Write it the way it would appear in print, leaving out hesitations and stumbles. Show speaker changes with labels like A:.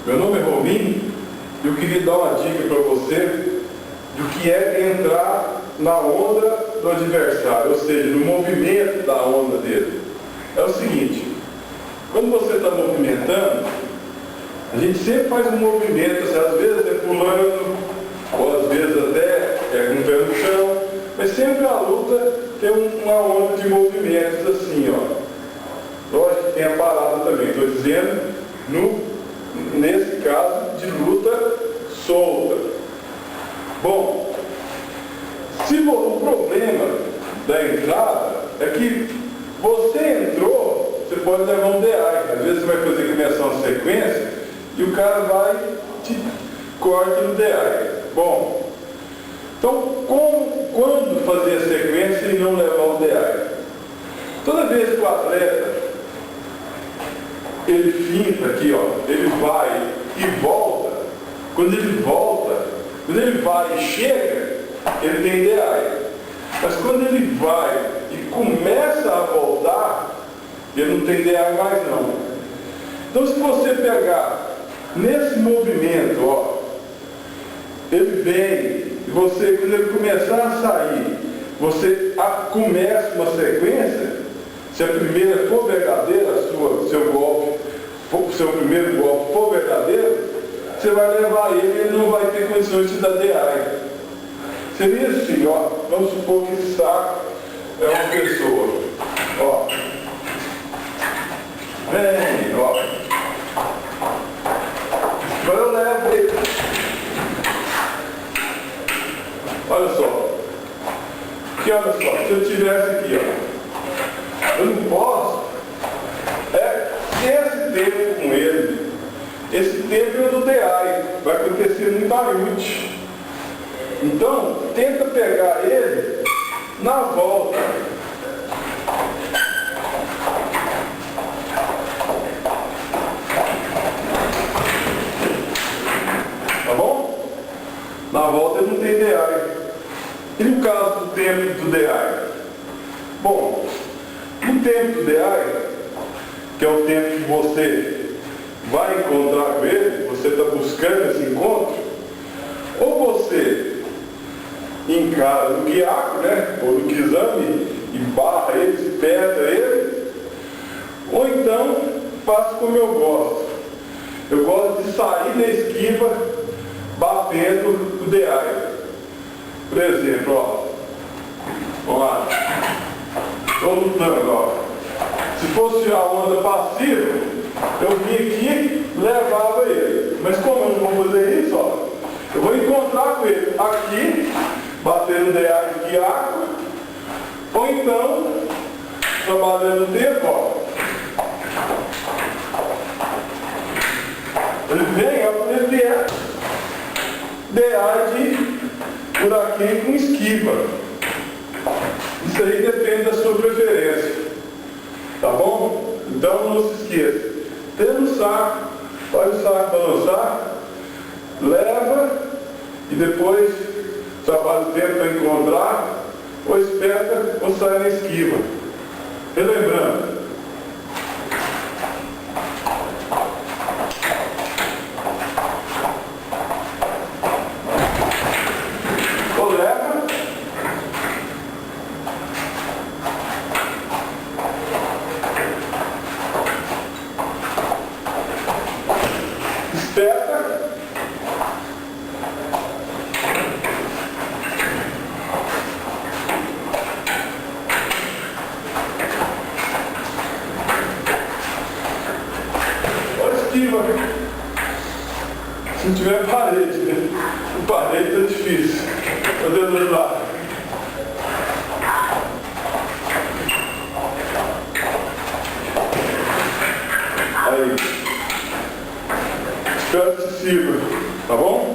A: Meu nome é Rominho e eu queria dar uma dica para você do que é entrar na onda do adversário, ou seja, no movimento da onda dele. É o seguinte, quando você está movimentando, a gente sempre faz um movimento, assim, às vezes é pulando, ou às vezes até é com o pé no chão, mas sempre a luta tem uma onda de movimentos assim, ó. Lógico que tem a parada também, estou dizendo, nesse caso, de luta solta. Bom, o problema da entrada é que você entrou, você pode levar um DI. Às vezes você vai começar uma sequência e o cara vai te corta no DI. Bom, então quando fazer a sequência e não levar o DI? Toda vez que o atleta ele finta aqui, ó, ele vai e volta, quando ele vai e chega, ele tem DI. Mas quando ele vai e começa a voltar, ele não tem DI mais não. Então se você pegar nesse movimento, ó, ele vem, e você, quando ele começar a sair, você começa uma sequência, se a primeira for verdadeira, seu primeiro golpe for verdadeiro, você vai levar ele não vai ter condições de dar DI. Seria assim, ó, vamos supor que esse saco é uma pessoa, ó, vem, ó, agora eu levo ele, olha só, que olha só, se eu tivesse aqui, ó, eu não posso, esse tempo com ele, esse tempo é do DI, vai acontecer no Tariute. Então, tenta pegar ele na volta. Tá bom? Na volta ele não tem DI. E no caso do tempo do DI? Bom, no tempo do DI, que é o tempo que você vai encontrar com ele, você está buscando esse encontro, ou você encara no guiaco, né, ou no Kizami, e barra ele, espeta ele, ou então faço como eu gosto. Eu gosto de sair da esquiva batendo o DI. Por exemplo, ó, vamos lá, estou lutando, ó. Se fosse a onda passiva, eu vim aqui e levava ele. Mas como eu não vou fazer isso, ó, eu vou encontrar com ele aqui, batendo DI de guiaco, ou então, trabalhando o tempo, ó. Ele vem, ó, ele vier DI de buraquinho com esquiva. Isso aí depende da sua preferência. Tá bom? Então não se esqueça. Tendo o saco, faz o saco balançar, leva e depois trabalha o tempo para encontrar, ou espeta ou sai na esquiva. Relembrando, ou leva, espeta, esquiva. Se não tiver parede, né? O parede é difícil. Estou dando lá. Aí. Espero que se sirva, tá bom?